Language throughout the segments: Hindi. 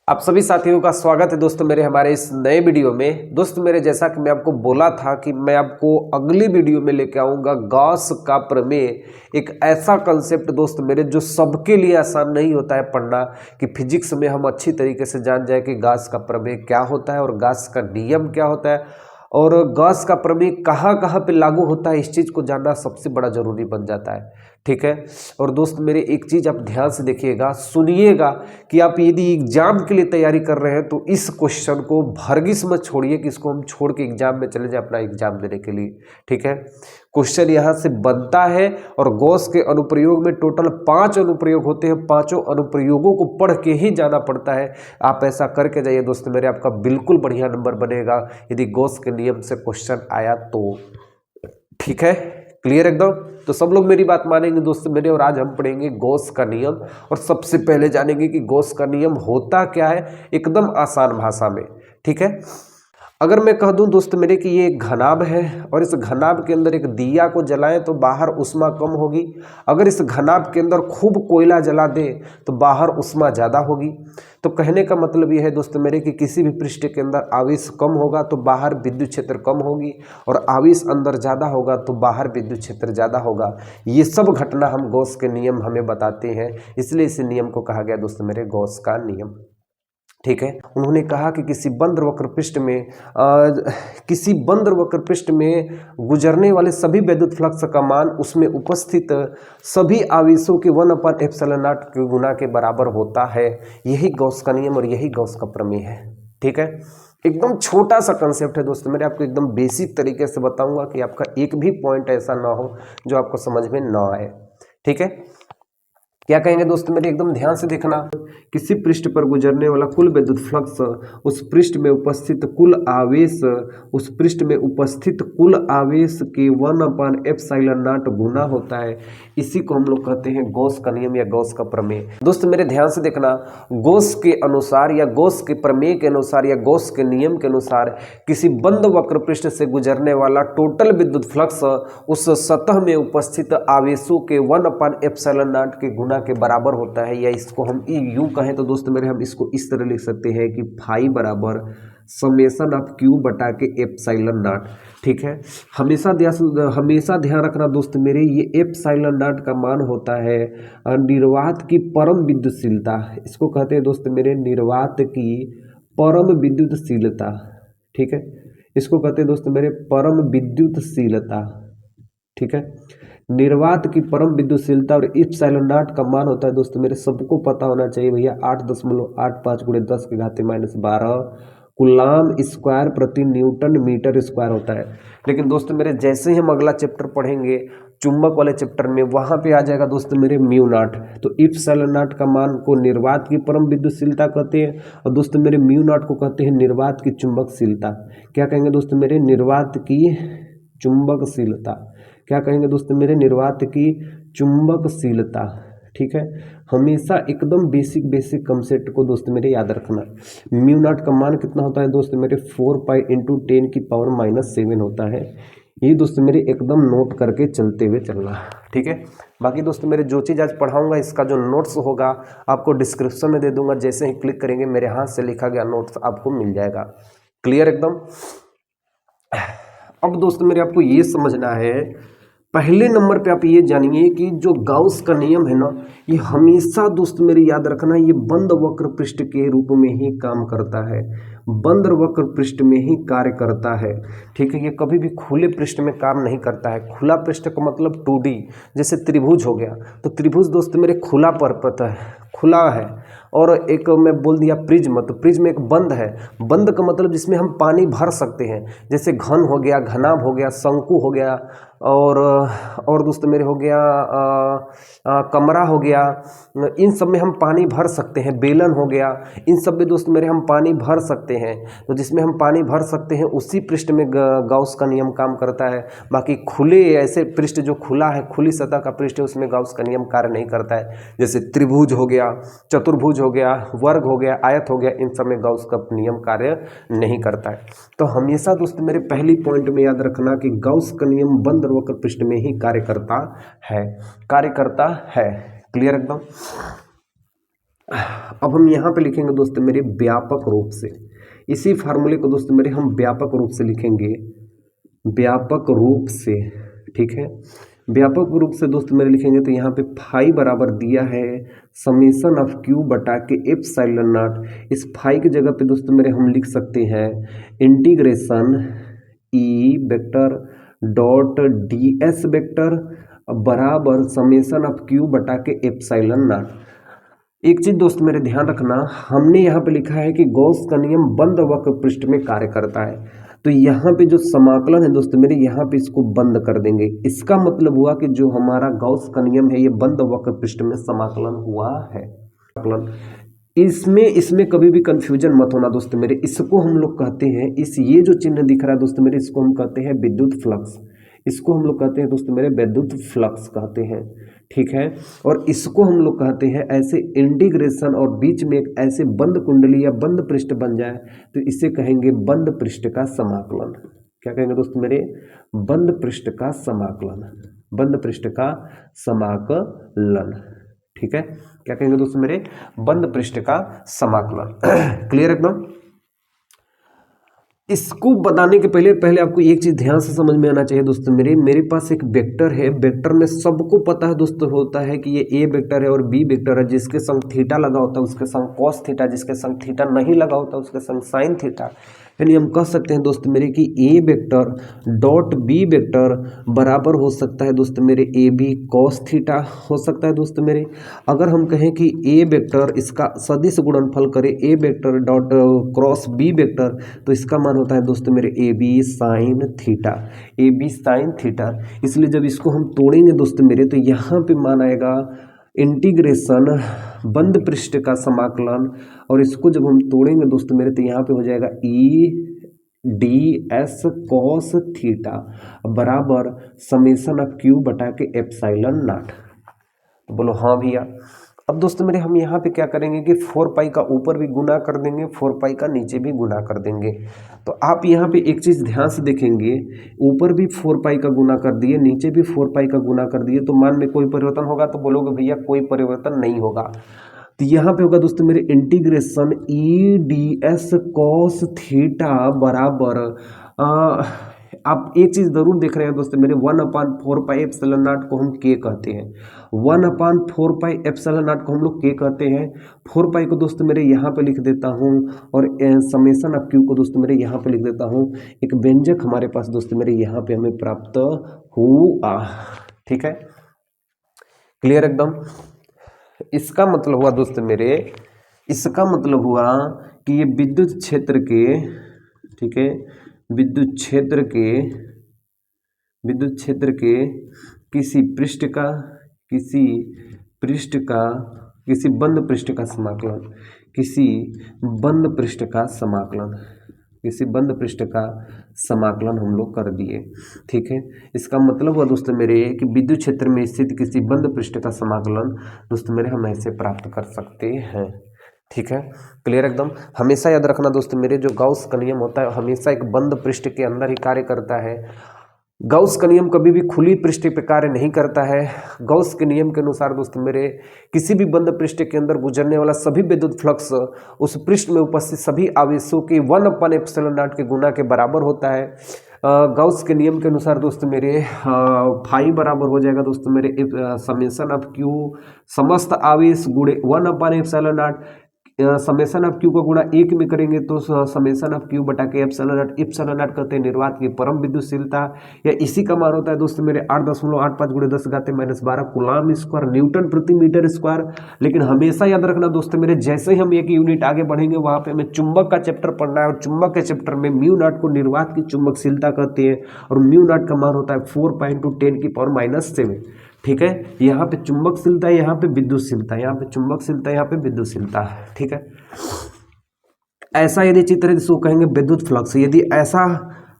आप सभी साथियों का स्वागत है दोस्तों मेरे हमारे इस नए वीडियो में। दोस्तों मेरे जैसा कि मैं आपको बोला था कि मैं आपको अगली वीडियो में लेके आऊँगा गॉस का प्रमेय, एक ऐसा कंसेप्ट दोस्त मेरे जो सबके लिए आसान नहीं होता है पढ़ना, कि फिजिक्स में हम अच्छी तरीके से जान जाए कि गॉस का प्रमेय क्या होता है और गॉस का नियम क्या होता है और गॉस का प्रमेय कहाँ कहाँ पे लागू होता है। इस चीज़ को जानना सबसे बड़ा जरूरी बन जाता है, ठीक है। और दोस्त मेरे एक चीज़ आप ध्यान से देखिएगा, सुनिएगा कि आप यदि एग्जाम के लिए तैयारी कर रहे हैं तो इस क्वेश्चन को भरगिस मत छोड़िए कि इसको हम छोड़ के एग्जाम में चले जाए अपना एग्जाम देने के लिए, ठीक है। क्वेश्चन यहाँ से बनता है और गॉस के अनुप्रयोग में टोटल 5 अनुप्रयोग होते हैं। 5 अनुप्रयोगों को पढ़ के ही जाना पड़ता है। आप ऐसा करके जाइए दोस्त मेरे, आपका बिल्कुल बढ़िया नंबर बनेगा यदि गॉस के नियम से क्वेश्चन आया तो, ठीक है। क्लियर एकदम। तो सब लोग मेरी बात मानेंगे दोस्त मेरे, और आज हम पढ़ेंगे गॉस का नियम। और सबसे पहले जानेंगे कि गॉस का नियम होता क्या है, एकदम आसान भाषा में, ठीक है। अगर मैं कह दूं दोस्त मेरे कि ये एक घनाभ है और इस घनाभ के अंदर एक दिया को जलाएं तो बाहर उष्मा कम होगी। अगर इस घनाभ के अंदर खूब कोयला जला दें तो बाहर उष्मा ज़्यादा होगी। तो कहने का मतलब ये है दोस्त मेरे कि किसी भी पृष्ठ के अंदर आवेश कम होगा तो बाहर विद्युत क्षेत्र कम होगी, और आवेश अंदर ज़्यादा होगा तो बाहर विद्युत क्षेत्र ज़्यादा होगा। ये सब घटना हम गॉस के नियम हमें बताते हैं, इसलिए इस नियम को कहा गया दोस्त मेरे गॉस का नियम, ठीक है। उन्होंने कहा कि किसी बंद वक्र पृष्ठ में गुजरने वाले सभी विद्युत फ्लक्स का मान उसमें उपस्थित सभी आवेशों के 1/ε0 के गुना के बराबर होता है। यही गॉस का नियम और यही गॉस का प्रमेय है, ठीक है। एकदम छोटा सा कंसेप्ट है दोस्तों मेरे, आपको एकदम बेसिक तरीके से बताऊंगा कि आपका एक भी पॉइंट ऐसा ना हो जो आपको समझ में ना आए, ठीक है। क्या कहेंगे दोस्त मेरे, एकदम ध्यान से देखना। किसी पृष्ठ पर गुजरने वाला कुल विद्युत फ्लक्स उस पृष्ठ में उपस्थित कुल आवेश के 1/ε0 गुना होता है। इसी को हम लोग कहते हैं गॉस का नियम या गॉस का प्रमेय। दोस्त मेरे ध्यान से देखना, गॉस के अनुसार या गॉस के प्रमेय के अनुसार या गॉस के नियम के अनुसार किसी बंद वक्र पृष्ठ से गुजरने वाला टोटल विद्युत फ्लक्स उस सतह में उपस्थित आवेशों के 1/ε0 के गुना के बराबर होता है। या इसको हम यूं कहें तो दोस्त मेरे, हम इसको इस तरह लिख सकते हैं कि फाई बराबर समेशन ऑफ क्यू बटा के ε0, ठीक है। हमेशा ध्यान रखना दोस्त मेरे, ये ε0 का मान होता है निर्वात की परम विद्युतशीलता। इसको कहते हैं दोस्त मेरे निर्वात की परम विद्युतशीलता, ठीक है। इसको कहते हैं दोस्त मेरे परम विद्युतशीलता, ठीक है। निर्वात की परम विद्युतशीलता और ε0 का मान होता है दोस्तों मेरे, सबको पता होना चाहिए भैया, 8.85 × 10⁻12 कूलाम स्क्वायर प्रति न्यूटन मीटर स्क्वायर होता है। लेकिन दोस्तों मेरे जैसे ही हम अगला चैप्टर पढ़ेंगे चुंबक वाले चैप्टर में, वहां पे आ जाएगा दोस्तों मेरे μ0। तो ε0 का मान को निर्वात की परम विद्युतशीलता कहते हैं और दोस्तों मेरे μ0 को कहते हैं निर्वात की चुंबकशीलता। क्या कहेंगे दोस्तों मेरे, निर्वात की चुंबकशीलता। क्या कहेंगे दोस्तों मेरे, निर्वात की चुंबकशीलता, ठीक है। हमेशा एकदम बेसिक कंसेप्ट को दोस्तों मेरे याद रखना। μ0 का मान कितना होता है दोस्तों मेरे, 4π × 10⁻⁻7 होता है। ये दोस्तों मेरे एकदम नोट करके चलते हुए चलना, ठीक है। बाकी दोस्तों मेरे जो चीज़ आज पढ़ाऊंगा इसका जो नोट्स होगा आपको डिस्क्रिप्शन में दे दूंगा। जैसे ही क्लिक करेंगे मेरे हाथ से लिखा गया नोट्स आपको मिल जाएगा। क्लियर एकदम। अब दोस्तों मेरे आपको ये समझना है, पहले नंबर पे आप ये जानिए कि जो गाउस का नियम है ना, ये हमेशा दोस्त मेरे याद रखना, ये बंद वक्र पृष्ठ के रूप में ही काम करता है, बंद वक्र पृष्ठ में ही कार्य करता है, ठीक है। ये कभी भी खुले पृष्ठ में काम नहीं करता है। खुला पृष्ठ का मतलब 2D, जैसे त्रिभुज हो गया तो त्रिभुज दोस्त मेरे खुला परपथ है, खुला है। और एक मैं बोल दिया प्रिज्म, तो प्रिज्म एक बंद है। बंद का मतलब जिसमें हम पानी भर सकते हैं, जैसे घन हो गया, घनाभ हो गया, शंकु हो गया, और दोस्तों मेरे हो गया कमरा हो गया, इन सब में हम पानी भर सकते हैं। बेलन हो गया, इन सब में दोस्त मेरे हम पानी भर सकते हैं। तो जिसमें हम पानी भर सकते हैं उसी पृष्ठ में गाउस का नियम काम करता है। बाकी खुले ऐसे पृष्ठ जो खुला है, खुली सतह का पृष्ठ है, उसमें गाउस का नियम कार्य नहीं करता है। जैसे त्रिभुज हो गया, चतुर्भुज हो गया, वर्ग हो गया, आयत हो गया, इन सब में गाउस का नियम कार्य नहीं करता है। तो हमेशा दोस्त मेरे पहली पॉइंट में याद रखना कि गाउस का नियम बंद वक्र पृष्ठ में ही कार्य करता है। क्लियर एकदम। अब हम यहाँ पे लिखेंगे दोस्त मेरे व्यापक रूप से, इसी फार्मूले को दोस्त मेरे हम व्यापक रूप से लिखेंगे, व्यापक रूप से, ठीक है। व्यापक रूप से दोस्त मेरे लिखेंगे तो यहाँ पे फाई बराबर दिया है समेसन ऑफ क्यू बटा के एप्सिलॉन नॉट। इस फाई की जगह पे दोस्त मेरे हम लिख सकते हैं integration E vector dot D S vector बराबर समेसन ऑफ क्यू बटा के एप्सिलॉन नॉट। एक चीज दोस्त मेरे ध्यान रखना, हमने यहाँ पे लिखा है कि गॉस का नियम बंद वक्र पृष्ठ में कार्य करता है, तो यहाँ पे जो समाकलन है दोस्त मेरे यहाँ पे इसको बंद कर देंगे। इसका मतलब हुआ कि जो हमारा गॉस का नियम है ये बंद वक्र पृष्ठ में समाकलन हुआ है। इसमें कभी भी कंफ्यूजन मत होना दोस्त मेरे, इसको हम लोग कहते हैं, इस ये जो चिन्ह दिख रहा है दोस्त मेरे इसको हम कहते हैं विद्युत फ्लक्स, इसको हम लोग कहते हैं दोस्त मेरे विद्युत फ्लक्स कहते हैं, ठीक है। और इसको हम लोग कहते हैं ऐसे इंटीग्रेशन और बीच में एक ऐसे बंद कुंडली या बंद पृष्ठ बन जाए तो इसे कहेंगे बंद पृष्ठ का समाकलन। क्या कहेंगे दोस्त मेरे? बंद पृष्ठ का समाकलन, बंद पृष्ठ का समाकलन, ठीक है। क्या कहेंगे दोस्त मेरे? बंद पृष्ठ का समाकलन। क्लियर एकदम? इसको बताने के पहले आपको एक चीज ध्यान से समझ में आना चाहिए दोस्तों मेरे पास एक वेक्टर है, वेक्टर में सबको पता है दोस्तों होता है कि ये ए वेक्टर है और बी वेक्टर है, जिसके संग थीटा लगा होता है उसके संग कॉस थीटा, जिसके संग थीटा नहीं लगा होता उसके संग साइन थीटा। यानी हम कह सकते हैं दोस्त मेरे कि ए वेक्टर डॉट बी वेक्टर बराबर हो सकता है दोस्त मेरे ए बी कॉस थीटा हो सकता है दोस्त मेरे। अगर हम कहें कि ए वेक्टर इसका सदिश गुणनफल करें A vector dot cross B vector तो इसका मान होता है दोस्त मेरे A B sine theta, A B sine theta. इसलिए जब इसको हम तोड़ेंगे दोस्त मेरे तो यहाँ पे मान आएगा इंटीग्रेशन बंद पृष्ठ का समाकलन, और इसको जब हम तोड़ेंगे दोस्त मेरे तो यहाँ पे हो जाएगा E D S cos theta बराबर समेसन ऑफ क्यू बटा के एप्सिलॉन नॉट। तो बोलो हाँ भैया। अब दोस्तों मेरे हम यहाँ पे क्या करेंगे कि 4 पाई का ऊपर भी गुना कर देंगे, 4 पाई का नीचे भी गुना कर देंगे। तो आप यहाँ पे एक चीज़ ध्यान से देखेंगे, ऊपर भी 4 पाई का गुना कर दिए, नीचे भी 4 पाई का गुना कर दिए, तो मान में कोई परिवर्तन होगा? तो बोलोगे भैया कोई परिवर्तन नहीं होगा। तो यहाँ पे होगा दोस्तों मेरे integration E D S cos theta बराबर आप एक चीज जरूर देख रहे हैं दोस्तों मेरे 1/4 पाई एप्सिलॉन नॉट को हम के कहते हैं, 1/4 पाई एप्सिलॉन नॉट को हम लोग के कहते हैं। 4 पाई को दोस्तों मेरे यहाँ पे लिख देता हूँ और समेसन ऑफ क्यू को दोस्तों मेरे यहाँ पे लिख देता हूँ। एक व्यंजक हमारे पास दोस्तों मेरे यहाँ पे हमें प्राप्त हुआ, ठीक है। क्लियर एकदम? इसका मतलब हुआ दोस्त मेरे, इसका मतलब हुआ कि ये विद्युत क्षेत्र के, ठीक है, विद्युत क्षेत्र के किसी बंद पृष्ठ का समाकलन, किसी बंद पृष्ठ का समाकलन हम लोग कर दिए, ठीक है। इसका मतलब हुआ दोस्तों मेरे कि विद्युत क्षेत्र में स्थित किसी बंद पृष्ठ का समाकलन दोस्तों मेरे हम ऐसे प्राप्त कर सकते हैं, ठीक है। क्लियर एकदम? हमेशा याद रखना दोस्तों मेरे, जो गाउस का नियम होता है हमेशा एक बंद पृष्ठ के अंदर ही कार्य करता है। गाउस का नियम कभी भी खुली पृष्ठ पे कार्य नहीं करता है। गाउस के नियम के अनुसार दोस्तों मेरे किसी भी बंद पृष्ठ के अंदर गुजरने वाला सभी विद्युत फ्लक्स उस पृष्ठ में उपस्थित सभी आवेशों के 1/ε0 के गुना के बराबर होता है। गाउस के नियम के अनुसार दोस्तों मेरे फाई बराबर हो जाएगा दोस्तों मेरे समेसन ऑफ क्यू समस्त आवेश गुणे 1/ε0, समेसन ऑफ क्यू का गुणा 1 में करेंगे तो समेसन ऑफ क्यू बटा के एप्सिलॉन नॉट कहते हैं निर्वात की परम विद्युतशीलता, या इसी का मान होता है दोस्तों मेरे 8.85 गुणे 10⁻12 कूलाम स्क्वायर न्यूटन प्रति मीटर स्क्वायर। लेकिन हमेशा याद रखना दोस्तों मेरे, जैसे ही हम एक यूनिट आगे बढ़ेंगे वहाँ पे हमें चुंबक का चैप्टर पढ़ना है, और चुंबक के चैप्टर में म्यू नॉट को निर्वात की चुंबकशीलता कहते हैं, और म्यू नॉट का मान होता है 4×10⁻⁷, ठीक है। यहाँ पे चुंबकशीलता, यहाँ पे विद्युतशीलता, यहाँ पे चुंबकशीलता, यहाँ पे विद्युतशीलता, ठीक है। ऐसा यदि चित्र है जिसको कहेंगे विद्युत फ्लक्स, यदि ऐसा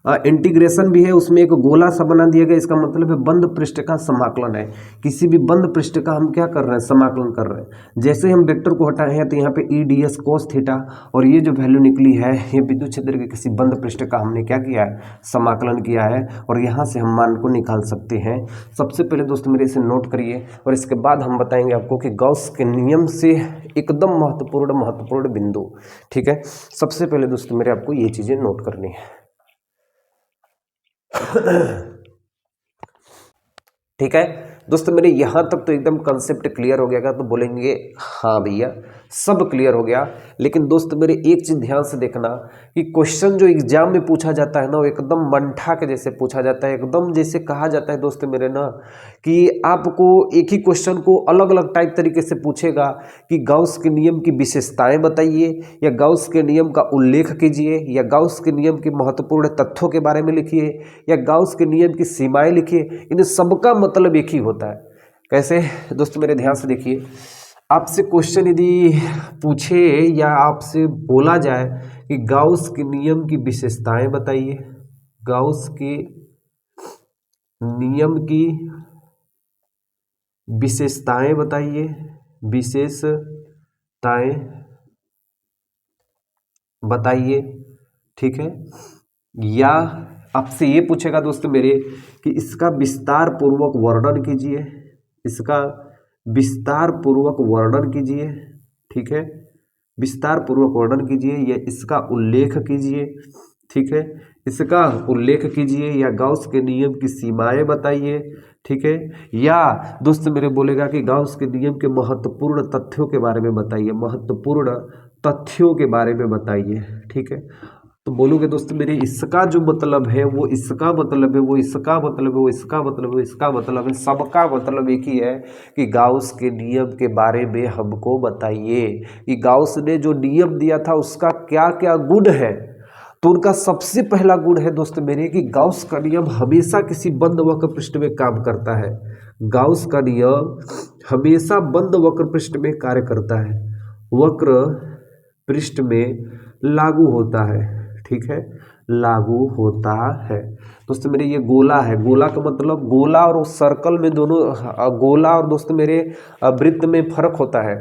इंटीग्रेशन भी है, उसमें एक गोला सा बना दिया गया, इसका मतलब है बंद पृष्ठ का समाकलन है। किसी भी बंद पृष्ठ का हम क्या कर रहे हैं, समाकलन कर रहे हैं। जैसे हम वेक्टर को हटाए हैं तो यहाँ पे E D S cos theta, और ये जो वैल्यू निकली है ये विद्युत क्षेत्र के किसी बंद पृष्ठ का हमने क्या किया है, समाकलन किया है, और यहाँ से हम मान को निकाल सकते हैं। सबसे पहले दोस्तों मेरे इसे नोट करिए, और इसके बाद हम बताएंगे आपको कि गॉस के नियम से एकदम महत्वपूर्ण बिंदु। ठीक है, सबसे पहले दोस्तों मेरे आपको ये चीजें नोट करनी है। ठीक है दोस्तों मेरे, यहां तक तो एकदम कंसेप्ट क्लियर हो गया, तो बोलेंगे हाँ भैया सब क्लियर हो गया। लेकिन दोस्त मेरे एक चीज ध्यान से देखना कि क्वेश्चन जो एग्जाम में पूछा जाता है ना, वो एकदम मंठा के जैसे पूछा जाता है, एकदम जैसे कहा जाता है दोस्त मेरे ना कि आपको एक ही क्वेश्चन को अलग अलग टाइप तरीके से पूछेगा कि गाउस के नियम की विशेषताएं बताइए, या गाउस के नियम का उल्लेख कीजिए, या गाउस के नियम के महत्वपूर्ण तथ्यों के बारे में लिखिए, या गाउस के नियम की सीमाएं लिखिए। इन सबका मतलब एक ही होता है। कैसे दोस्तों मेरे ध्यान से देखिए, आपसे क्वेश्चन यदि पूछे या आपसे बोला जाए कि गाउस के नियम की विशेषताएं बताइए, गाउस के नियम की विशेषताएं बताइए, विशेषताएं बताइए, ठीक है, या आपसे ये पूछेगा दोस्तों मेरे कि इसका विस्तार पूर्वक वर्णन कीजिए, इसका विस्तार पूर्वक वर्णन कीजिए, ठीक है, विस्तार पूर्वक वर्णन कीजिए, या इसका उल्लेख कीजिए, ठीक है, इसका उल्लेख कीजिए, या गाउस के नियम की सीमाएं बताइए, ठीक है, या दोस्त मेरे बोलेगा कि गाउस के नियम के महत्वपूर्ण तथ्यों के बारे में बताइए, महत्वपूर्ण तथ्यों के बारे में बताइए, ठीक है। तो बोलोगे दोस्त मेरे इसका जो मतलब है वो इसका मतलब है, वो इसका मतलब है, वो इसका मतलब है, इसका मतलब है, सबका मतलब एक ही है कि गाउस के नियम के बारे में हमको बताइए कि गाउस ने जो नियम दिया था उसका क्या क्या गुण है। तो उनका सबसे पहला गुण है दोस्त मेरे कि गाउस का नियम हमेशा किसी बंद वक्र पृष्ठ में काम करता है। गाउस का नियम हमेशा बंद वक्र पृष्ठ में कार्य करता है, वक्र पृष्ठ में लागू होता है, ठीक है, लागू होता है। दोस्तों मेरे ये गोला है, गोला का मतलब गोला और सर्कल में दोनों, गोला और दोस्तों मेरे वृत्त में फर्क होता है।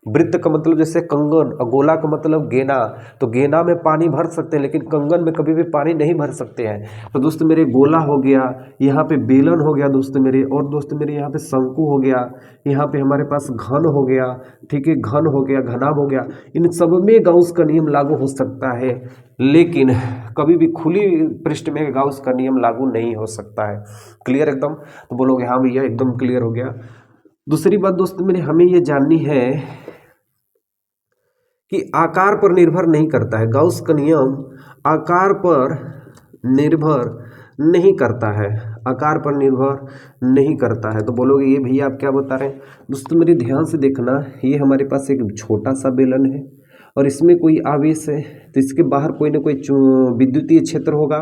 वृत्त का मतलब जैसे कंगन, और गोला का मतलब गेना। तो गेना में पानी भर सकते हैं लेकिन कंगन में कभी भी पानी नहीं भर सकते हैं। तो दोस्तों मेरे गोला हो गया, यहाँ पे बेलन हो गया दोस्तों मेरे, और दोस्तों मेरे यहाँ पे शंकु हो गया, यहाँ पे हमारे पास घन हो गया, ठीक है, घन हो गया, घनाभ हो गया। इन सब में गाउस का नियम लागू हो सकता है, लेकिन कभी भी खुली पृष्ठ में गाउस का नियम लागू नहीं हो सकता है। क्लियर एकदम? तो बोलोगे हाँ भैया एकदम क्लियर हो गया। दूसरी बात दोस्तों मेरे हमें ये जाननी है कि आकार पर निर्भर नहीं करता है, गाउस का नियम आकार पर निर्भर नहीं करता है, आकार पर निर्भर नहीं करता है। तो बोलोगे ये भैया आप क्या बता रहे हैं? दोस्तों मेरे ध्यान से देखना, ये हमारे पास एक छोटा सा बेलन है और इसमें कोई आवेश है, तो इसके बाहर कोई ना कोई विद्युतीय क्षेत्र होगा,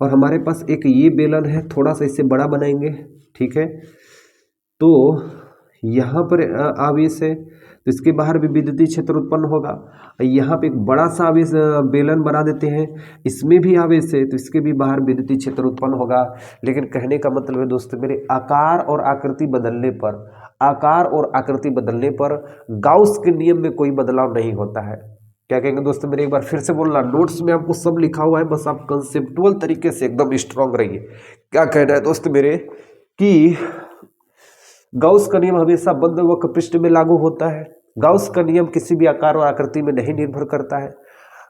और हमारे पास एक ये बेलन है, थोड़ा सा इसे बड़ा बनाएंगे, ठीक है, तो यहाँ पर आवेश है तो इसके बाहर भी विद्युतीय क्षेत्र उत्पन्न होगा। यहाँ पे एक बड़ा सा आवेश बेलन बना देते हैं, इसमें भी आवेश है तो इसके भी बाहर विद्युतीय क्षेत्र उत्पन्न होगा। लेकिन कहने का मतलब है दोस्तों मेरे आकार और आकृति बदलने पर, आकार और आकृति बदलने पर गाउस के नियम में कोई बदलाव नहीं होता है। क्या कहेंगे दोस्तों मेरे, एक बार फिर से बोलना, नोट्स में आपको सब लिखा हुआ है, बस आप कंसेप्टुअल तरीके से एकदम स्ट्रांग रहिए। क्या कहना है दोस्त मेरे कि गाउस का नियम हमेशा बंद वक्र पृष्ठ में लागू होता है, गाउस का नियम किसी भी आकार और आकृति में नहीं निर्भर करता है।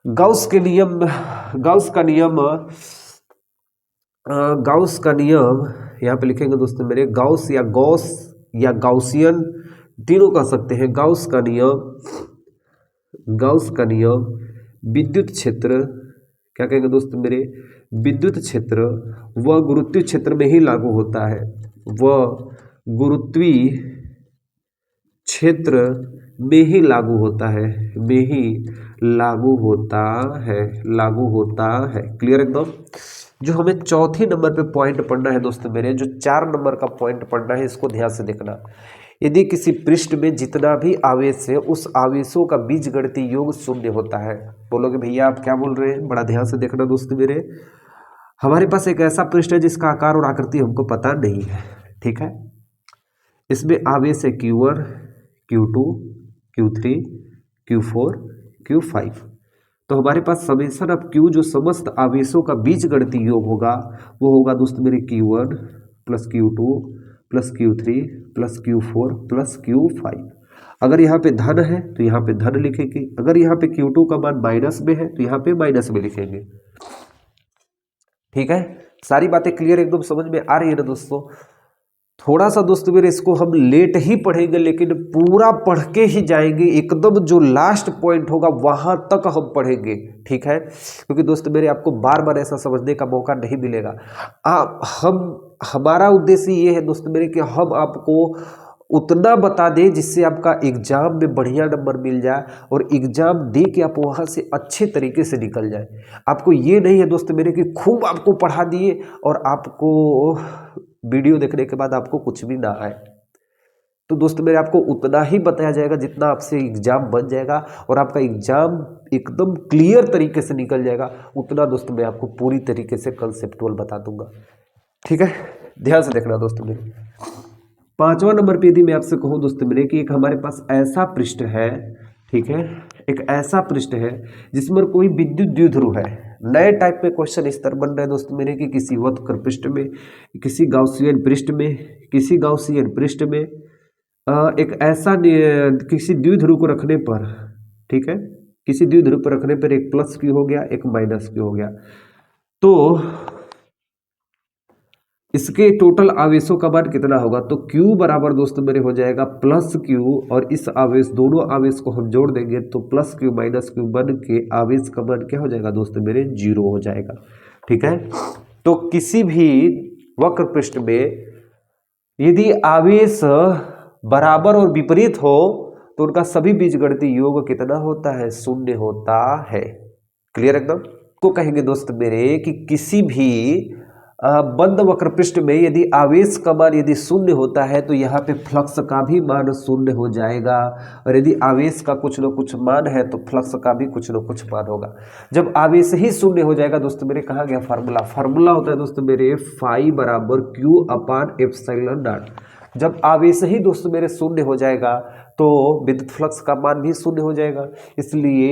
गाउस का नियम यहाँ पे लिखेंगे दोस्तों मेरे, गाउस या गॉस या गाउसियन तीनों कह सकते हैं। गाउस का नियम विद्युत क्षेत्र, क्या कहेंगे दोस्तों मेरे, विद्युत क्षेत्र व गुरुत्वीय क्षेत्र में ही लागू होता है, वह गुरुत्वीय क्षेत्र में ही लागू होता है, में ही लागू होता है। क्लियर एकदम? जो हमें चौथी नंबर पे पॉइंट पढ़ना है दोस्तों मेरे, जो 4 नंबर का पॉइंट पढ़ना है, इसको ध्यान से देखना। यदि किसी पृष्ठ में जितना भी आवेश है उस आवेशों का बीजगणितीय योग शून्य होता है। बोलोगे भैया आप क्या बोल रहे हैं? बड़ा ध्यान से देखना दोस्तों मेरे, हमारे पास एक ऐसा पृष्ठ है जिसका आकार और आकृति हमको पता नहीं है, ठीक है। इसमें आवेश है Q1, Q2, Q3, Q4, Q5। तो हमारे पास समेशन ऑफ Q जो समस्त आवेशों का बीजगणितीय योग होगा वो होगा दोस्त मेरे Q1 plus Q2 plus Q3 plus Q4 plus Q5। अगर यहाँ पे धन है तो यहाँ पे धन लिखेंगे, अगर यहाँ पे Q2 का मान माइनस में है तो यहाँ पे माइनस में लिखेंगे, ठीक है। सारी बातें क्लियर एकदम समझ में आ रही है ना दोस्तों। थोड़ा सा दोस्तों मेरे इसको हम लेट ही पढ़ेंगे लेकिन पूरा पढ़ के ही जाएंगे, एकदम जो लास्ट पॉइंट होगा वहां तक हम पढ़ेंगे, ठीक है। क्योंकि दोस्तों मेरे आपको बार बार ऐसा समझने का मौका नहीं मिलेगा। हमारा उद्देश्य ये है दोस्तों मेरे कि हम आपको उतना बता दें जिससे आपका एग्जाम में बढ़िया नंबर मिल जाए और एग्जाम दे के आप वहाँ से अच्छे तरीके से निकल जाए। आपको ये नहीं है दोस्त मेरे कि खूब आपको पढ़ा दिए और आपको वीडियो देखने के बाद आपको कुछ भी ना आए। तो दोस्त मेरे आपको उतना ही बताया जाएगा जितना आपसे एग्जाम बन जाएगा और आपका एग्जाम एकदम क्लियर तरीके से निकल जाएगा, उतना दोस्त मैं आपको पूरी तरीके से कंसेप्टुअल बता दूंगा, ठीक है। ध्यान से देखना दोस्तों मेरे। 5वां नंबर पे यदि मैं आपसे कहूँ दोस्तों मेरे कि एक हमारे पास ऐसा पृष्ठ है, ठीक है, एक ऐसा पृष्ठ है जिसमें कोई विद्युत द्विध्रुव है। नए टाइप में क्वेश्चन इस तरह बन रहा है दोस्तों मेरे कि किसी वक्र पृष्ठ में, किसी गाउसियन पृष्ठ में, किसी गाउसियन पृष्ठ में एक ऐसा किसी द्विध्रुव को रखने पर, ठीक है, किसी द्विध्रुव पर रखने पर एक प्लस क्यू हो गया, एक माइनस क्यू हो गया। तो इसके टोटल आवेशों का मान कितना होगा? तो Q बराबर दोस्तों मेरे हो जाएगा प्लस Q और इस आवेश, दोनों आवेश को हम जोड़ देंगे तो प्लस Q माइनस Q बन के आवेश का मान क्या हो जाएगा दोस्तों मेरे? 0 हो जाएगा, ठीक है। तो किसी भी वक्र पृष्ठ में यदि आवेश बराबर और विपरीत हो तो उनका सभी बीजगणितीय योग कितना होता है? 0 होता है। क्लियर एकदम? को कहेंगे दोस्त मेरे कि किसी भी बंद वक्र पृष्ठ में यदि आवेश का मान यदि 0 होता है तो यहाँ पे फ्लक्स का भी मान 0 हो जाएगा और यदि आवेश का कुछ न कुछ मान है तो फ्लक्स का भी कुछ न कुछ मान होगा। जब आवेश ही 0 हो जाएगा दोस्तों मेरे, कहा गया फार्मूला होता है दोस्तों मेरे फाई बराबर Q अपान एप्सिलॉन नॉट। जब आवेश ही दोस्तों मेरे 0 हो जाएगा तो विद्युत फ्लक्स का मान भी 0 हो जाएगा, इसलिए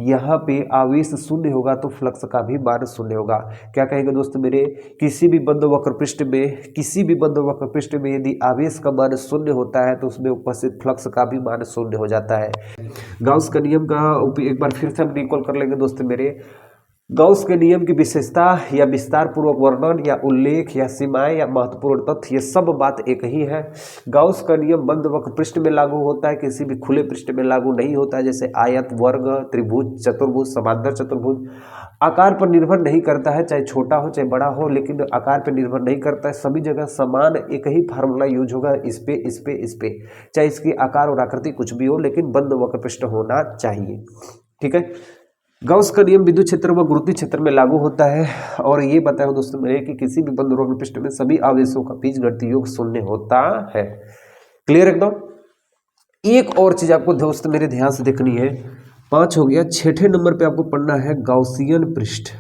यहाँ पे आवेश 0 होगा तो फ्लक्स का भी मान 0 होगा। क्या कहेंगे दोस्तों मेरे? किसी भी बंद वक्र पृष्ठ में, किसी भी बंद वक्र पृष्ठ में यदि आवेश का मान 0 होता है तो उसमें उपस्थित फ्लक्स का भी मान 0 हो जाता है। गाउस का नियम का एक बार फिर से हम रिकॉल कर लेंगे दोस्तों मेरे। गाउस के नियम की विशेषता या विस्तार पूर्वक वर्णन या उल्लेख या सीमाएं या महत्वपूर्ण तथ्य, ये सब बात एक ही है। गाउस का नियम बंद वक्र पृष्ठ में लागू होता है, किसी भी खुले पृष्ठ में लागू नहीं होता है, जैसे आयत, वर्ग, त्रिभुज, चतुर्भुज, समांतर चतुर्भुज। आकार पर निर्भर नहीं करता है, चाहे छोटा हो चाहे बड़ा हो, लेकिन आकार पर निर्भर नहीं करता है। सभी जगह समान एक ही फार्मूला यूज होगा, इस पे इस पे इस पे, चाहे इसकी आकार और आकृति कुछ भी हो, लेकिन बंद वक्र पृष्ठ होना चाहिए, ठीक है। गाउस का नियम विद्युत क्षेत्र व गुरुत्वीय क्षेत्र में लागू होता है और ये बताया दोस्तों मेरे कि किसी भी बंद वक्र पृष्ठ में सभी आवेशों का बीजगणितीय योग 0 होता है। क्लियर एकदम? एक और चीज आपको दोस्त मेरे ध्यान से देखनी है। 5 हो गया। 6ठे नंबर पे आपको पढ़ना है गाउसियन पृष्ठ।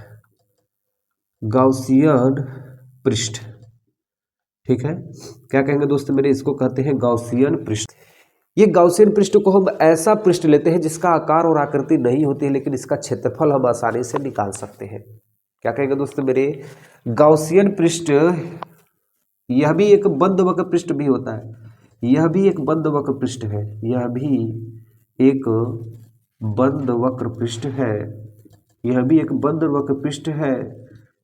गाउसियन पृष्ठ, ठीक है। क्या कहेंगे दोस्त मेरे? इसको कहते हैं गाउसियन पृष्ठ। ये गाउसियन पृष्ठ को हम ऐसा पृष्ठ लेते हैं जिसका आकार और आकृति नहीं होती है, लेकिन इसका क्षेत्रफल हम आसानी से निकाल सकते हैं। क्या कहेंगे दोस्तों मेरे? गाउसियन पृष्ठ यह भी एक बंद वक्र पृष्ठ भी होता है, यह भी एक बंद वक्र पृष्ठ है, यह भी एक बंद वक्र पृष्ठ है, यह भी एक बंद वक्र पृष्ठ है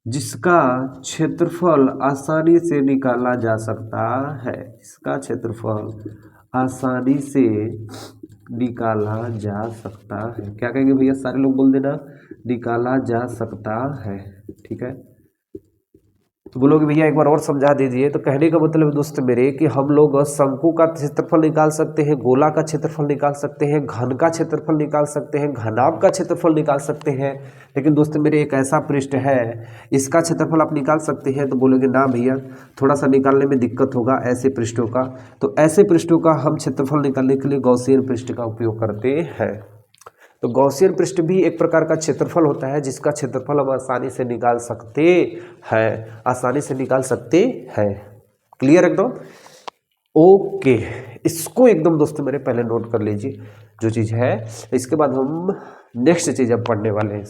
जिसका क्षेत्रफल आसानी से निकाला जा सकता है, इसका क्षेत्रफल आसानी से निकाला जा सकता है। क्या कहेंगे भैया? सारे लोग बोल देना, निकाला जा सकता है, ठीक है। तो बोलोगे भैया एक बार और समझा दीजिए। तो कहने का मतलब है दोस्त मेरे कि हम लोग शंकु का क्षेत्रफल निकाल सकते हैं, गोला का क्षेत्रफल निकाल सकते हैं, घन का क्षेत्रफल निकाल सकते हैं, घनाभ का क्षेत्रफल निकाल सकते हैं, लेकिन दोस्त मेरे एक ऐसा पृष्ठ है इसका क्षेत्रफल आप निकाल सकते हैं। तो बोलोगे ना भैया थोड़ा सा निकालने में दिक्कत होगा ऐसे पृष्ठों का। तो ऐसे पृष्ठों का हम क्षेत्रफल निकालने के लिए गॉसियन पृष्ठ का उपयोग करते हैं। तो गॉसियन पृष्ठ भी एक प्रकार का क्षेत्रफल होता है जिसका क्षेत्रफल हम आसानी से निकाल सकते हैं, आसानी से निकाल सकते हैं। क्लियर एकदम? ओके, इसको एकदम दोस्तों मेरे पहले नोट कर लीजिए जो चीज़ है। इसके बाद हम नेक्स्ट चीज़ अब पढ़ने वाले हैं।